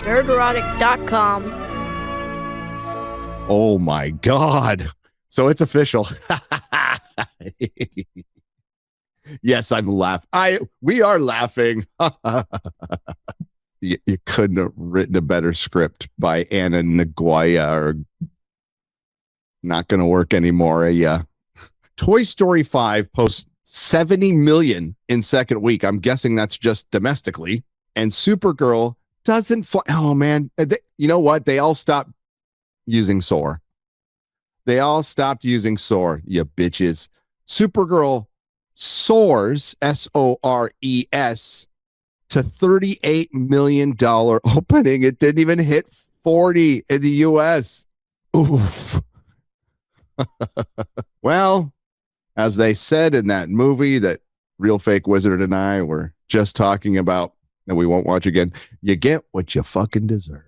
Nerdrotic.com. Oh my God. So it's official. Yes, I'm laughing. We are laughing. You couldn't have written a better script by Anna Nagoya, or not going to work anymore. Toy Story 5 posts 70 million in second week. I'm guessing that's just domestically. And Supergirl doesn't fly. Oh, man. You know what? They all stopped using SOAR. They all stopped using SOAR, you bitches. Supergirl soars, SORES, to $38 million opening. It didn't even hit 40 in the U.S. Oof. Well, as they said in that movie that Real Fake Wizard and I were just talking about, that we won't watch again, you get what you fucking deserve.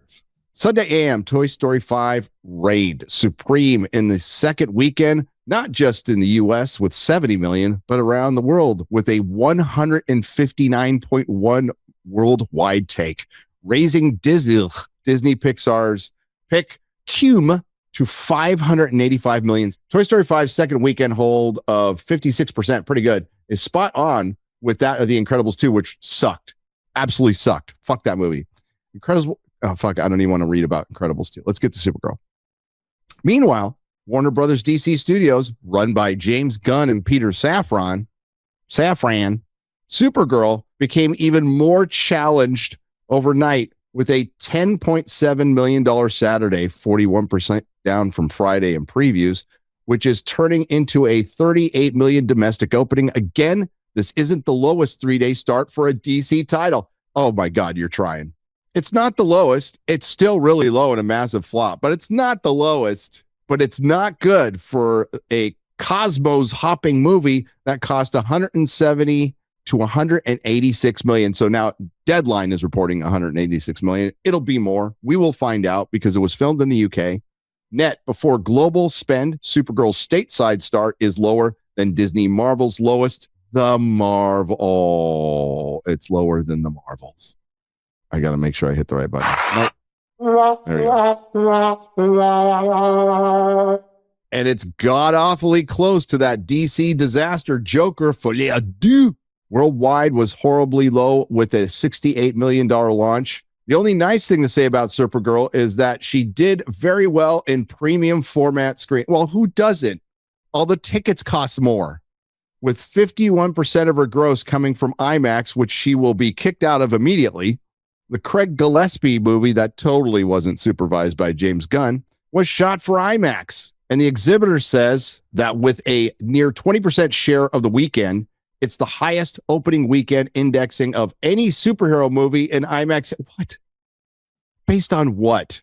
Sunday AM, Toy Story 5 reigned supreme in the second weekend, not just in the U.S. with 70 million, but around the world with a 159.1 worldwide take, raising Disney Pixar's pick cum to 585 million. Toy Story 5's second weekend hold of 56%, pretty good, is spot on with that of The Incredibles 2, which sucked. Absolutely sucked. Fuck that movie. Incredibles. Oh, fuck. I don't even want to read about Incredibles 2. Let's get to Supergirl. Meanwhile, Warner Brothers DC Studios, run by James Gunn and Peter Safran, Supergirl became even more challenged overnight with a $10.7 million Saturday, 41% down from Friday in previews, which is turning into a $38 million domestic opening. Again, this isn't the lowest three-day start for a DC title. Oh my God, you're trying. It's not the lowest. It's still really low and a massive flop, but it's not the lowest. But it's not good for a cosmos hopping movie that cost 170 to 186 million. So now Deadline is reporting 186 million. It'll be more. We will find out because it was filmed in the UK. Net before global spend, Supergirl's stateside start is lower than Disney Marvel's lowest. The Marvel. Oh, it's lower than the Marvels. I got to make sure I hit the right button. Nope. There we go. And it's god-awfully close to that DC disaster Joker Folie à Deux. Worldwide was horribly low with a $68 million launch. The only nice thing to say about Supergirl is that she did very well in premium format screen. Well, who doesn't? All the tickets cost more. With 51% of her gross coming from IMAX, which she will be kicked out of immediately. The Craig Gillespie movie that totally wasn't supervised by James Gunn was shot for IMAX. And the exhibitor says that with a near 20% share of the weekend, it's the highest opening weekend indexing of any superhero movie in IMAX. What? Based on what?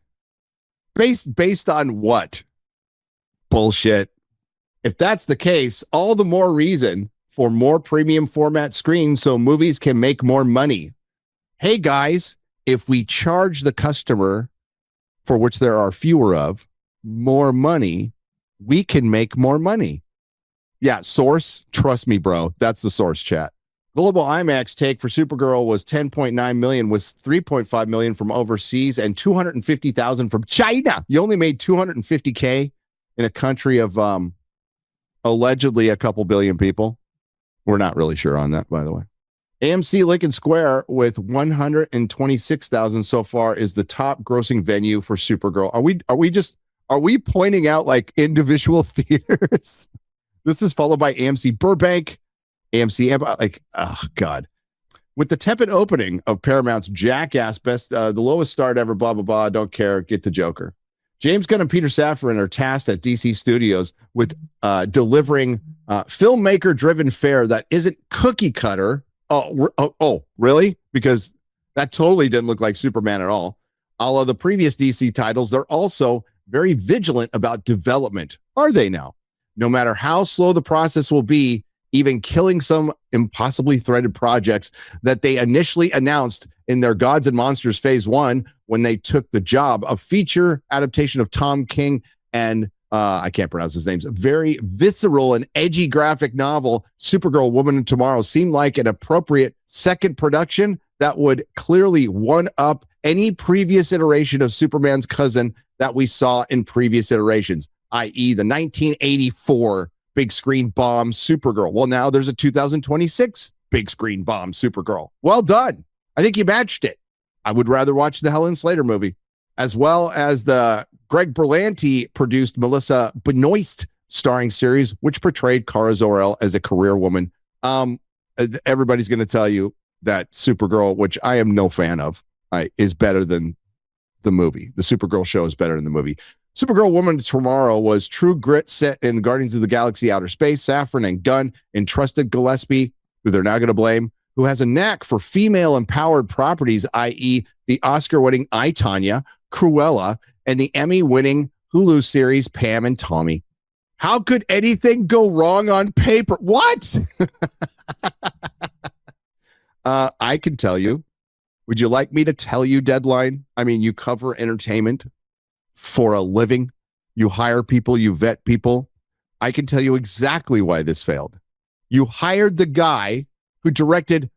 Based on what? Bullshit. If that's the case, all the more reason for more premium format screens so movies can make more money. Hey guys, if we charge the customer, for which there are fewer of, more money, we can make more money. Yeah, source, trust me, bro. That's the source, chat. Global IMAX take for Supergirl was 10.9 million, with 3.5 million from overseas and 250,000 from China. You only made 250K in a country of allegedly a couple billion people. We're not really sure on that, by the way. AMC Lincoln Square with 126,000 so far is the top grossing venue for Supergirl. Are we pointing out like individual theaters? This is followed by AMC Burbank, AMC, like, oh God. With the tepid opening of Paramount's Jackass, the lowest start ever, blah, blah, blah, don't care, get the Joker. James Gunn and Peter Safran are tasked at DC Studios with delivering filmmaker-driven fare that isn't cookie cutter. Oh, really? Because that totally didn't look like Superman at all. A la the previous DC titles, they're also very vigilant about development. Are they now? No matter how slow the process will be, even killing some impossibly threaded projects that they initially announced in their Gods and Monsters Phase 1 when they took the job. A feature adaptation of Tom King and I can't pronounce his names. A very visceral and edgy graphic novel, Supergirl, Woman of Tomorrow, seemed like an appropriate second production that would clearly one up any previous iteration of Superman's cousin that we saw in previous iterations, i.e. the 1984 big screen bomb Supergirl. Well, now there's a 2026 big screen bomb Supergirl. Well done. I think you matched it. I would rather watch the Helen Slater movie, as well as the Greg Berlanti produced Melissa Benoist starring series, which portrayed Kara Zor-El as a career woman. Everybody's going to tell you that Supergirl, which I am no fan of, is better than the movie. The Supergirl show is better than the movie. Supergirl Woman Tomorrow was True Grit set in Guardians of the Galaxy Outer Space. Safran and Gunn entrusted Gillespie, who they're now going to blame, who has a knack for female-empowered properties, i.e. the Oscar-winning I, Tonya, Cruella, and the Emmy-winning Hulu series Pam and Tommy. How could anything go wrong on paper? What? I can tell you. Would you like me to tell you, Deadline? I mean, you cover entertainment for a living. You hire people, you vet people. I can tell you exactly why this failed. You hired the guy who directed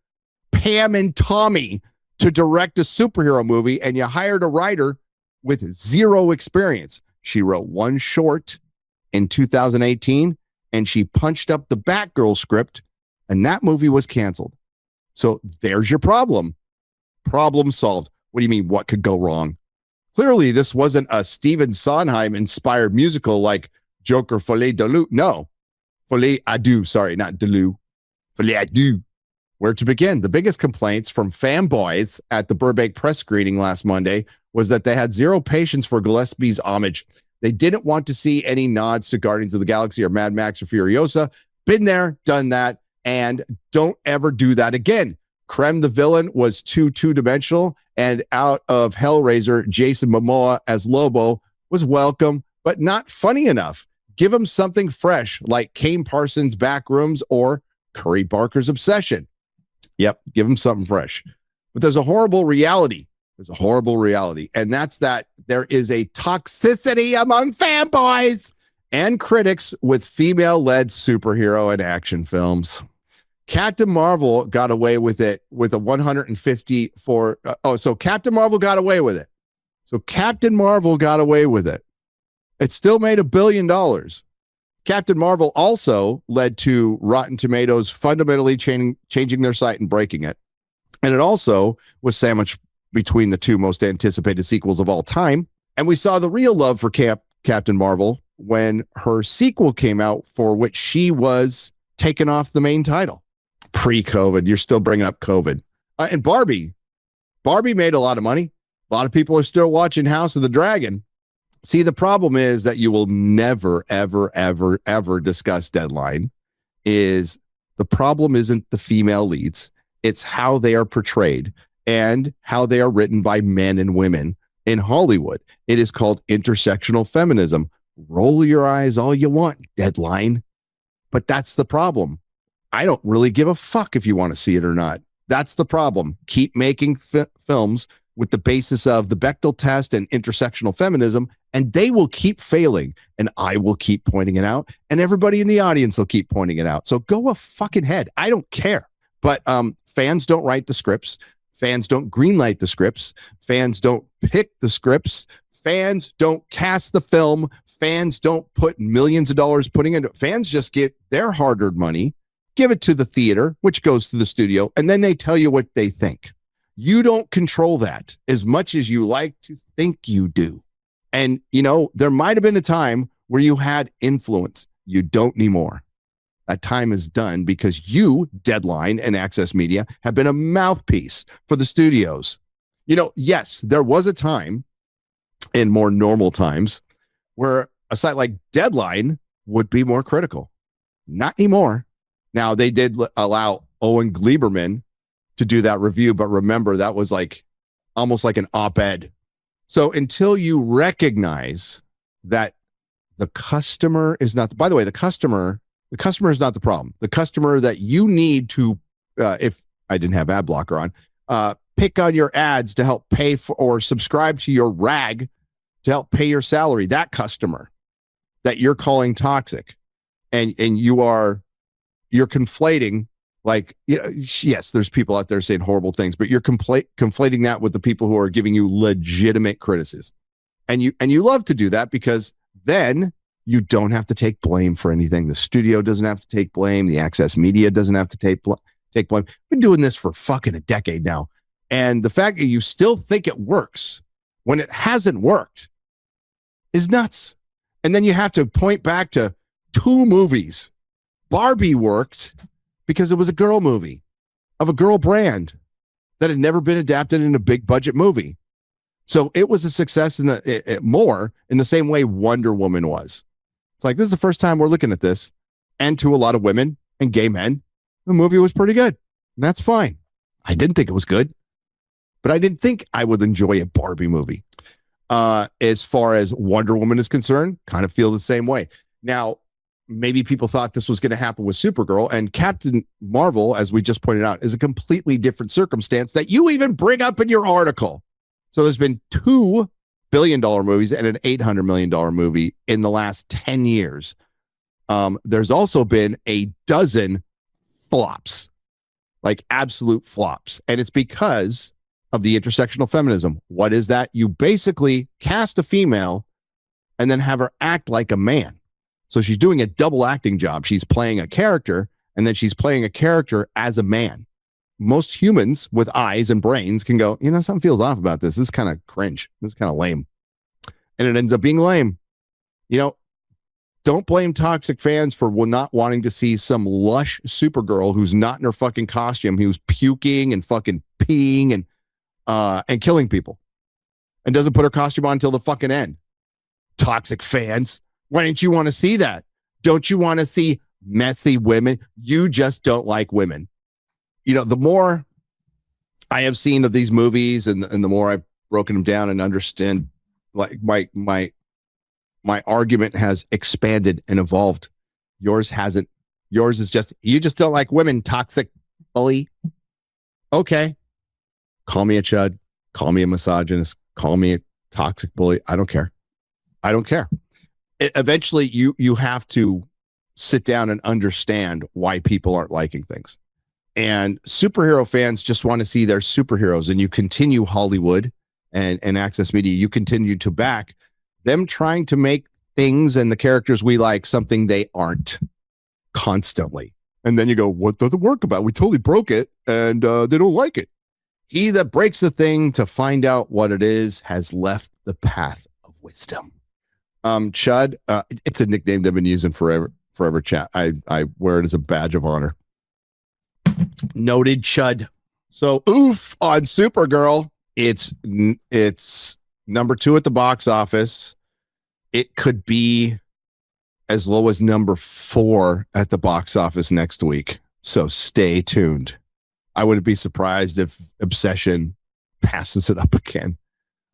Pam and Tommy to direct a superhero movie, and you hired a writer with zero experience. She wrote one short in 2018, and she punched up the Batgirl script, and that movie was canceled. So there's your problem. Problem solved. What do you mean, what could go wrong? Clearly, this wasn't a Stephen Sondheim-inspired musical like Joker Folie à Deux. No. Folie à Deux. Sorry, not Deleu. Folie à Deux. Where to begin? The biggest complaints from fanboys at the Burbank press screening last Monday was that they had zero patience for Gillespie's homage. They didn't want to see any nods to Guardians of the Galaxy or Mad Max or Furiosa. Been there, done that, and don't ever do that again. Krem the villain was too two-dimensional, and out of Hellraiser, Jason Momoa as Lobo was welcome, but not funny enough. Give him something fresh, like Kane Parsons' Backrooms or Curry Barker's Obsession. Yep, give him something fresh. But there's a horrible reality. There's a horrible reality, and that's that there is a toxicity among fanboys and critics with female-led superhero and action films. Captain Marvel got away with it with a 154. So Captain Marvel got away with it. So Captain Marvel got away with it. It still made $1 billion. Captain Marvel also led to Rotten Tomatoes fundamentally changing their site and breaking it. And it also was sandwiched between the two most anticipated sequels of all time. And we saw the real love for Captain Marvel when her sequel came out, for which she was taken off the main title. Pre-COVID, you're still bringing up COVID. And Barbie made a lot of money. A lot of people are still watching House of the Dragon. See, the problem is that you will never, ever, ever, ever discuss Deadline. Is the problem isn't the female leads. It's how they are portrayed and how they are written by men and women in Hollywood. It is called intersectional feminism. Roll your eyes all you want, Deadline. But that's the problem. I don't really give a fuck if you want to see it or not. That's the problem. Keep making films with the basis of the Bechdel test and intersectional feminism, and they will keep failing, and I will keep pointing it out, and everybody in the audience will keep pointing it out. So go a fucking head. I don't care. But fans don't write the scripts. Fans don't greenlight the scripts. Fans don't pick the scripts. Fans don't cast the film. Fans don't put millions of dollars putting into it. Fans just get their hard-earned money, give it to the theater, which goes to the studio, and then they tell you what they think. You don't control that as much as you like to think you do. And, you know, there might have been a time where you had influence. You don't anymore. That time is done because you, Deadline and Access Media, have been a mouthpiece for the studios. You know, yes, there was a time in more normal times where a site like Deadline would be more critical. Not anymore. Now, they did allow Owen Gleiberman to do that review, but remember, that was like almost like an op-ed. So until you recognize that the customer is not, by the way, the customer is not the problem. The customer that you need to, if I didn't have ad blocker on, pick on your ads to help pay for or subscribe to your rag to help pay your salary, that customer that you're calling toxic, and you're conflating Like, yes, there's people out there saying horrible things, but you're conflating that with the people who are giving you legitimate criticism. And you love to do that because then you don't have to take blame for anything. The studio doesn't have to take blame. The Access Media doesn't have to take blame. I've been doing this for fucking a decade now. And the fact that you still think it works when it hasn't worked is nuts. And then you have to point back to 2 movies. Barbie worked because it was a girl movie of a girl brand that had never been adapted in a big budget movie. So it was a success more in the same way Wonder Woman was. It's like, this is the first time we're looking at this. And to a lot of women and gay men, the movie was pretty good. And that's fine. I didn't think it was good, but I didn't think I would enjoy a Barbie movie. As far as Wonder Woman is concerned, kind of feel the same way. Now, maybe people thought this was going to happen with Supergirl, and Captain Marvel, as we just pointed out, is a completely different circumstance that you even bring up in your article. So there's been $2 billion movies and an $800 million movie in the last 10 years. There's also been a dozen flops, like absolute flops. And it's because of the intersectional feminism. What is that? You basically cast a female and then have her act like a man. So she's doing a double acting job. She's playing a character, and then she's playing a character as a man. Most humans with eyes and brains can go, something feels off about this. This is kind of cringe. This is kind of lame. And it ends up being lame. Don't blame toxic fans for not wanting to see some lush Supergirl who's not in her fucking costume, who's puking and fucking peeing and killing people and doesn't put her costume on until the fucking end. Toxic fans. Why didn't you want to see that? Don't you want to see messy women? You just don't like women. The more I have seen of these movies and the more I've broken them down and understand, like my argument has expanded and evolved. Yours hasn't. Yours is just, you just don't like women, toxic bully. Okay. Call me a chud. Call me a misogynist. Call me a toxic bully. I don't care. Eventually, you have to sit down and understand why people aren't liking things. And superhero fans just want to see their superheroes. And you continue Hollywood and Access Media. You continue to back them trying to make things and the characters we like something they aren't constantly. And then you go, what doesn't work about it? We totally broke it and they don't like it. He that breaks the thing to find out what it is has left the path of wisdom. Chud, it's a nickname they've been using forever, chat. I wear it as a badge of honor. Noted Chud. So oof on Supergirl. It's number 2 at the box office. It could be as low as number 4 at the box office next week. So stay tuned. I wouldn't be surprised if Obsession passes it up again.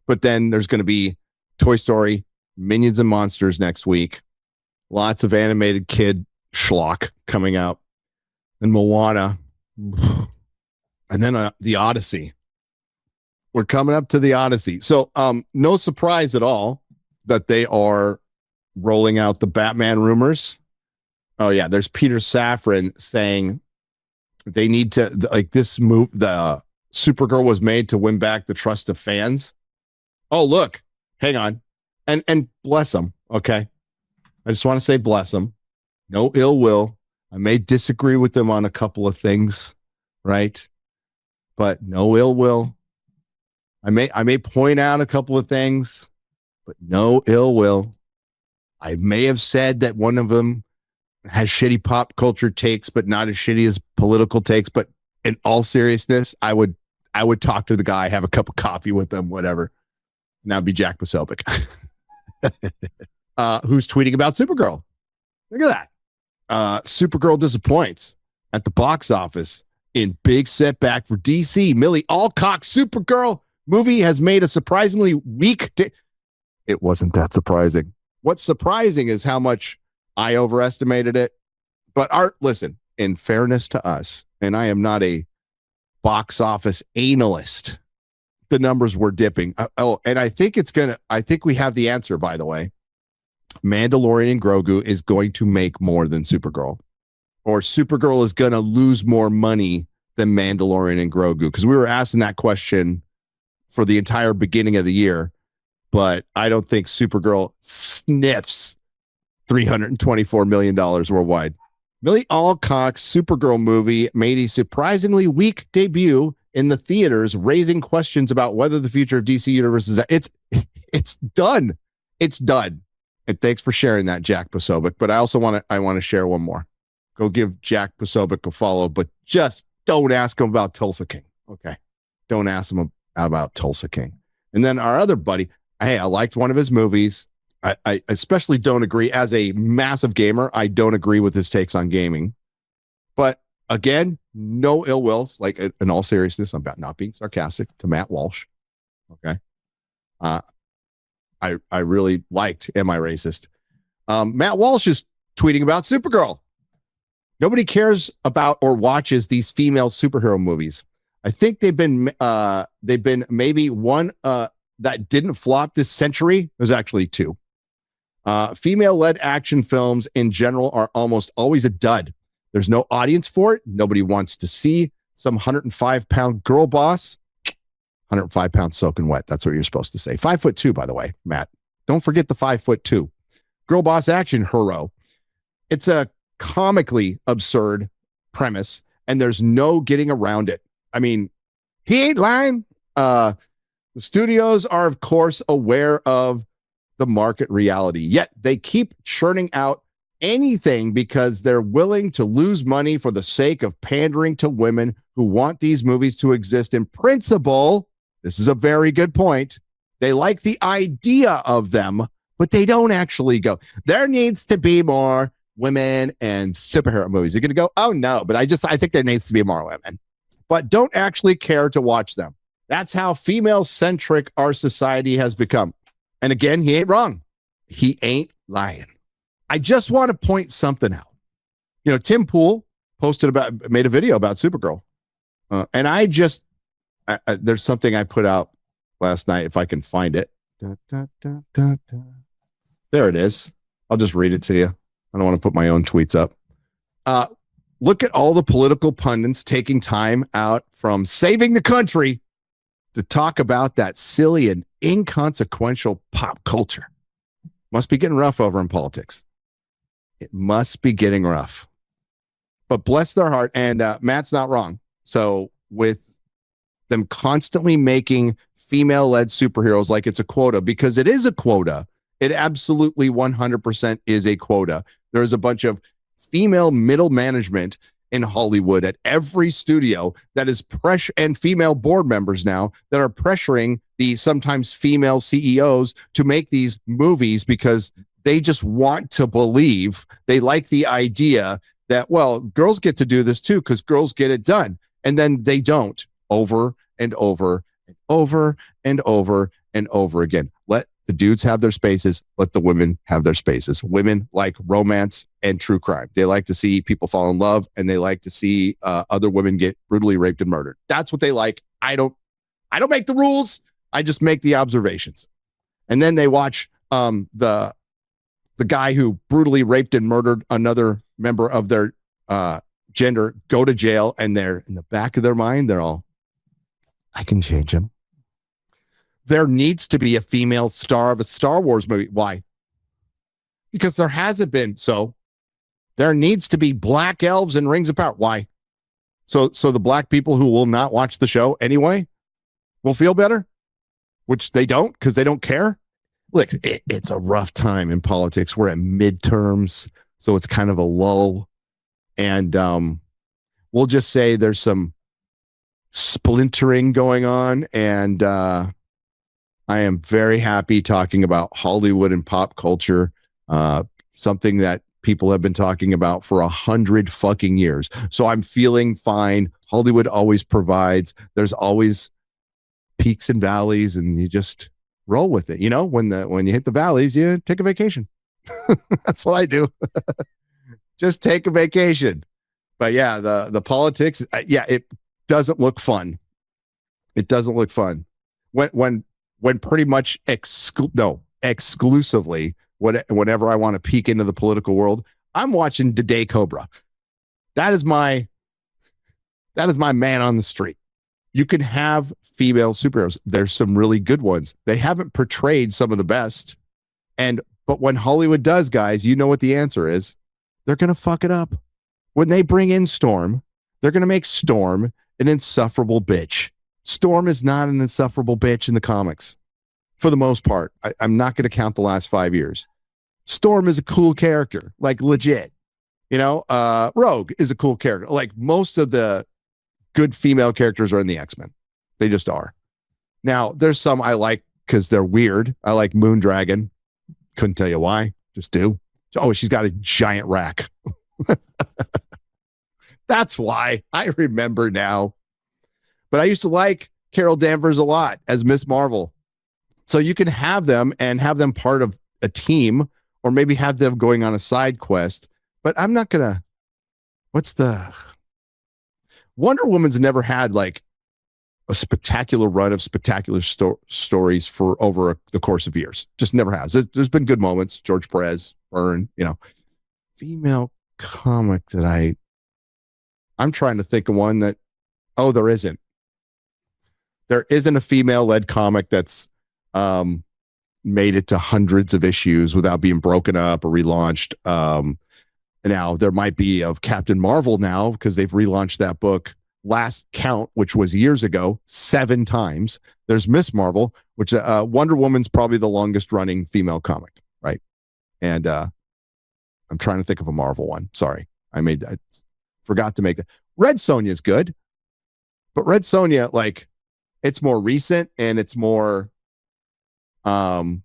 But then there's going to be Toy Story, Minions and Monsters next week. Lots of animated kid schlock coming out. And Moana. And then the Odyssey. We're coming up to the Odyssey. So no surprise at all that they are rolling out the Batman rumors. Oh, yeah. There's Peter Safran saying they need to, like, this move, the Supergirl was made to win back the trust of fans. Oh, look, hang on. And bless them. Okay. I just want to say bless them. No ill will. I may disagree with them on a couple of things, right? But no ill will. I may point out a couple of things, but no ill will. I may have said that one of them has shitty pop culture takes, but not as shitty as political takes. But in all seriousness, I would talk to the guy, have a cup of coffee with them, whatever. Now it'd be Jack Posobiec, who's tweeting about Supergirl. Look at that. Supergirl disappoints at the box office in big setback for DC. Millie Alcock Supergirl movie has made a surprisingly weak It wasn't that surprising. What's surprising is how much I overestimated it. But listen, in fairness to us, and I am not a box office analyst, the numbers were dipping. And I think we have the answer, by the way. Mandalorian Grogu is going to make more than Supergirl. or Supergirl is going to lose more money than Mandalorian and Grogu? Because we were asking that question for the entire beginning of the year, but I don't think Supergirl sniffs $324 million worldwide. Millie Alcock's Supergirl movie made a surprisingly weak debut in the theaters, raising questions about whether the future of DC Universe is. It's done. It's done. And thanks for sharing that, Jack Posobiec. But I also want to share one more. Go give Jack Posobiec a follow, but just don't ask him about Tulsa King. Okay, don't ask him about Tulsa King. And then our other buddy. Hey, I liked one of his movies. I especially don't agree, as a massive gamer, I don't agree with his takes on gaming. But again, no ill will, like in all seriousness, I'm not being sarcastic, to Matt Walsh. Okay. I really liked Am I Racist? Matt Walsh is tweeting about Supergirl. Nobody cares about or watches these female superhero movies. I think they've been maybe one that didn't flop this century. There's actually two. Female-led action films in general are almost always a dud. There's no audience for it. Nobody wants to see some 105-pound girl boss. 105-pound soaking wet. That's what you're supposed to say. 5'2", by the way, Matt. Don't forget the 5'2". Girl boss action hero. It's a comically absurd premise, and there's no getting around it. I mean, he ain't lying. The studios are, of course, aware of the market reality, yet they keep churning out anything because they're willing to lose money for the sake of pandering to women who want these movies to exist in principle. This is a very good point. They like the idea of them, but they don't actually go, there needs to be more women and superhero movies. You're going to go, oh no, but I think there needs to be more women, but don't actually care to watch them. That's how female-centric our society has become. And again, he ain't wrong. He ain't lying. I just want to point something out. You know, Tim Pool made a video about Supergirl. And there's something I put out last night, if I can find it. There it is. I'll just read it to you. I don't want to put my own tweets up. Look at all the political pundits taking time out from saving the country to talk about that silly and inconsequential pop culture. Must be getting rough over in politics. It must be getting rough. But bless their heart, and Matt's not wrong. So with them constantly making female-led superheroes like it's a quota, because it is a quota. It absolutely 100% is a quota. There's a bunch of female middle management in Hollywood at every studio that is and female board members now that are pressuring the sometimes female CEOs to make these movies because they just want to believe, they like the idea that, well, girls get to do this too because girls get it done. And then they don't, over and over and over and over and over again. Let the dudes have their spaces. Let the women have their spaces. Women like romance and true crime. They like to see people fall in love, and they like to see other women get brutally raped and murdered. That's what they like. I don't make the rules. I just make the observations. And then they watch the guy who brutally raped and murdered another member of their gender go to jail, and they're in the back of their mind, they're all, I can change him. There needs to be a female star of a Star Wars movie. Why? Because there hasn't been. So there needs to be black elves in Rings of Power. Why? So the black people who will not watch the show anyway will feel better, which they don't because they don't care. Look, it's a rough time in politics. We're at midterms, so it's kind of a lull. And we'll just say there's some splintering going on, and I am very happy talking about Hollywood and pop culture, something that people have been talking about for 100 fucking years. So I'm feeling fine. Hollywood always provides. There's always peaks and valleys, and you just roll with it. You know, when you hit the valleys, you take a vacation. That's what I do. Just take a vacation. But yeah, the politics, it doesn't look fun. It doesn't look fun. When pretty much exclusively, whenever I want to peek into the political world, I'm watching Today Cobra. That is my man on the street. You can have female superheroes. There's some really good ones. They haven't portrayed some of the best. But when Hollywood does, guys, you know what the answer is. They're going to fuck it up. When they bring in Storm, they're going to make Storm an insufferable bitch. Storm is not an insufferable bitch in the comics. For the most part. I'm not going to count the last 5 years. Storm is a cool character, like legit. Rogue is a cool character. Like most of the good female characters are in the X-Men. They just are. Now, there's some I like because they're weird. I like Moondragon. Couldn't tell you why. Just do. Oh, she's got a giant rack. That's why. I remember now. But I used to like Carol Danvers a lot as Miss Marvel. So you can have them and have them part of a team, or maybe have them going on a side quest. But I'm not going to... Wonder Woman's never had like a spectacular run of spectacular stories for over the course of years. Just never has. There's been good moments. George Perez, Byrne, female comic that I'm trying to think of one that, there isn't. There isn't a female-led comic that's made it to hundreds of issues without being broken up or relaunched. Now, there might be of Captain Marvel now because they've relaunched that book last count, which was years ago, 7 times. There's Miss Marvel, which Wonder Woman's probably the longest running female comic, right? And I'm trying to think of a Marvel one. Sorry, I forgot to make that. Red Sonja is good, but Red Sonja, like, it's more recent and it's more dynamite.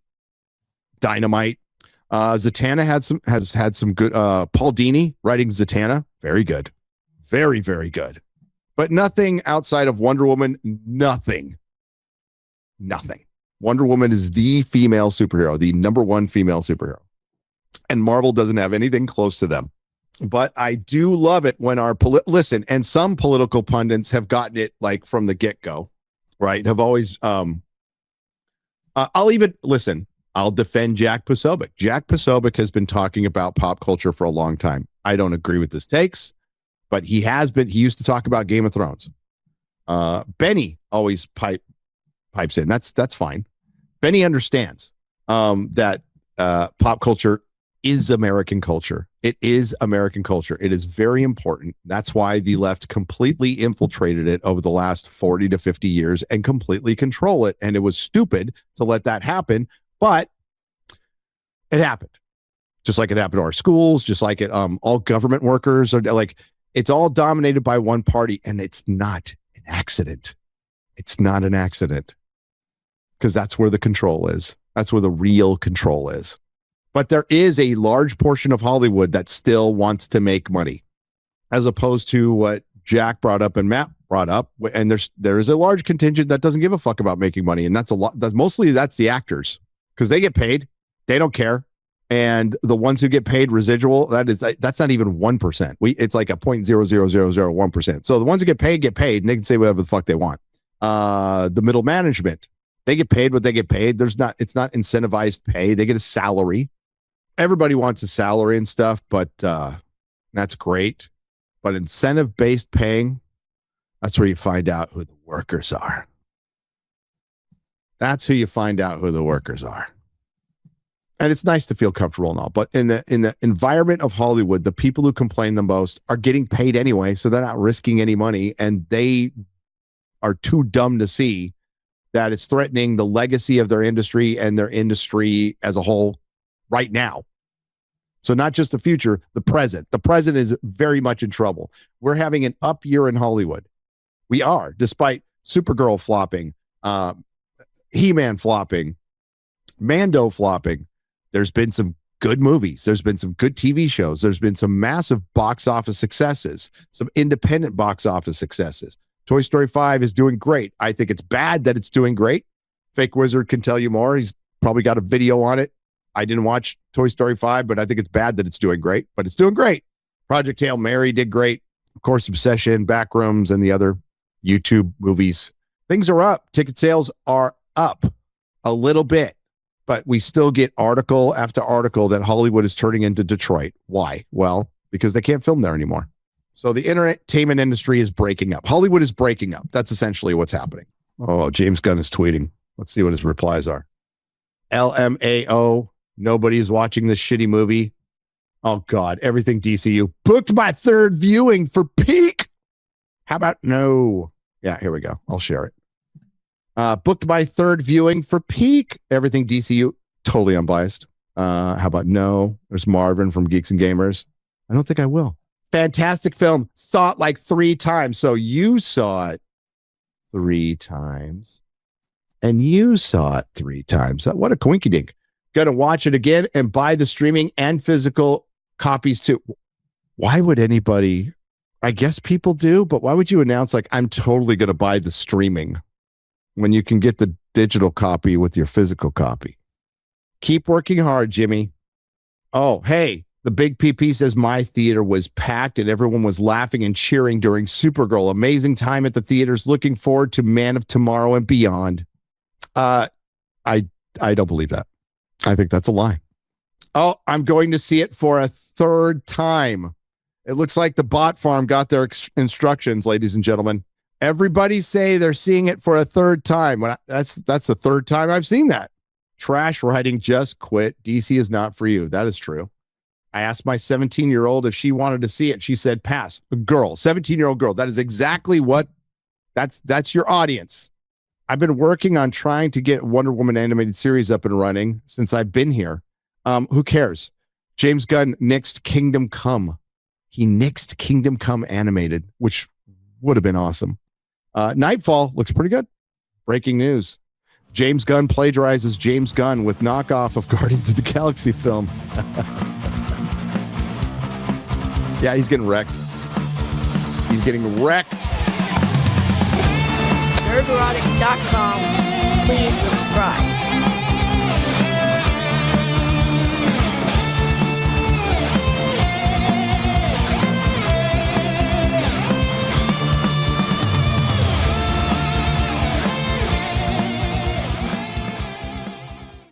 Zatanna has had some good. Paul Dini writing Zatanna, very good, very, very good. But nothing outside of Wonder Woman. Nothing. Wonder Woman is the female superhero, the number one female superhero, and Marvel doesn't have anything close to them. But I do love it when listen, and some political pundits have gotten it like from the get-go, right? Have always. I'll even listen. I'll defend Jack Posobiec. Jack Posobiec has been talking about pop culture for a long time. I don't agree with his takes, but he used to talk about Game of Thrones. Benny always pipes in. That's fine. Benny understands that pop culture is American culture. It is American culture. It is very important. That's why the left completely infiltrated it over the last 40 to 50 years and completely control it. And it was stupid to let that happen. But it happened, just like it happened to our schools, just like it. All government workers are like, it's all dominated by one party, and it's not an accident. It's not an accident because that's where the control is. That's where the real control is. But there is a large portion of Hollywood that still wants to make money, as opposed to what Jack brought up and Matt brought up. And there is a large contingent that doesn't give a fuck about making money, and that's a lot. That's the actors. Because they get paid, they don't care, and the ones who get paid residual, that's not even 1%. It's like a 0.00001%. So the ones who get paid, and they can say whatever the fuck they want. The middle management, they get paid what they get paid. It's not incentivized pay. They get a salary. Everybody wants a salary and stuff, but that's great. But incentive-based paying, that's where you find out who the workers are. That's who you find out who the workers are. And it's nice to feel comfortable and all. But in the environment of Hollywood, the people who complain the most are getting paid anyway, so they're not risking any money. And they are too dumb to see that it's threatening the legacy of their industry and their industry as a whole right now. So not just the future, the present. The present is very much in trouble. We're having an up year in Hollywood. We are, despite Supergirl flopping, He-Man flopping, Mando flopping. There's been some good movies. There's been some good TV shows. There's been some massive box office successes, some independent box office successes. Toy Story 5 is doing great. I think it's bad that it's doing great. Fake Wizard can tell you more. He's probably got a video on it. I didn't watch Toy Story 5, but I think it's bad that it's doing great, but it's doing great. Project Hail Mary did great. Of course, Obsession, Backrooms, and the other YouTube movies. Things are up. Ticket sales are up a little bit, but we still get article after article that Hollywood is turning into Detroit. Why? Well, because they can't film there anymore. So the entertainment industry is breaking up. Hollywood is breaking up. That's essentially what's happening. Oh, James Gunn is tweeting. Let's see what his replies are. LMAO. Nobody's watching this shitty movie. Oh, God. Everything DCU. Booked my third viewing for Peak. How about no? Yeah, here we go. I'll share it. Booked my third viewing for Peak. Everything DCU. Totally unbiased. How about no? There's Marvin from Geeks and Gamers. I don't think I will. Fantastic film. Saw it like 3 times. So you saw it 3 times. And you saw it 3 times. What a coinky dink. Gonna watch it again and buy the streaming and physical copies too. Why would anybody? I guess people do, but why would you announce like I'm totally gonna buy the streaming when you can get the digital copy with your physical copy? Keep working hard, Jimmy. Oh, hey, the big PP says my theater was packed and everyone was laughing and cheering during Supergirl. Amazing time at the theaters. Looking forward to Man of Tomorrow and beyond. I don't believe that. I think that's a lie. Oh, I'm going to see it for a 3rd time. It looks like the bot farm got their instructions, ladies and gentlemen. Everybody say they're seeing it for a 3rd time. That's the 3rd time I've seen that. Trash writing, just quit. DC is not for you. That is true. I asked my 17-year-old if she wanted to see it. She said, pass. A girl, 17-year-old girl. That is exactly what, that's your audience. I've been working on trying to get Wonder Woman animated series up and running since I've been here. Who cares? James Gunn nixed Kingdom Come. He nixed Kingdom Come animated, which would have been awesome. Nightfall looks pretty good. Breaking news. James Gunn plagiarizes James Gunn with knockoff of Guardians of the Galaxy film. Yeah, he's getting wrecked. He's getting wrecked. Nerdrotic.com. Please subscribe.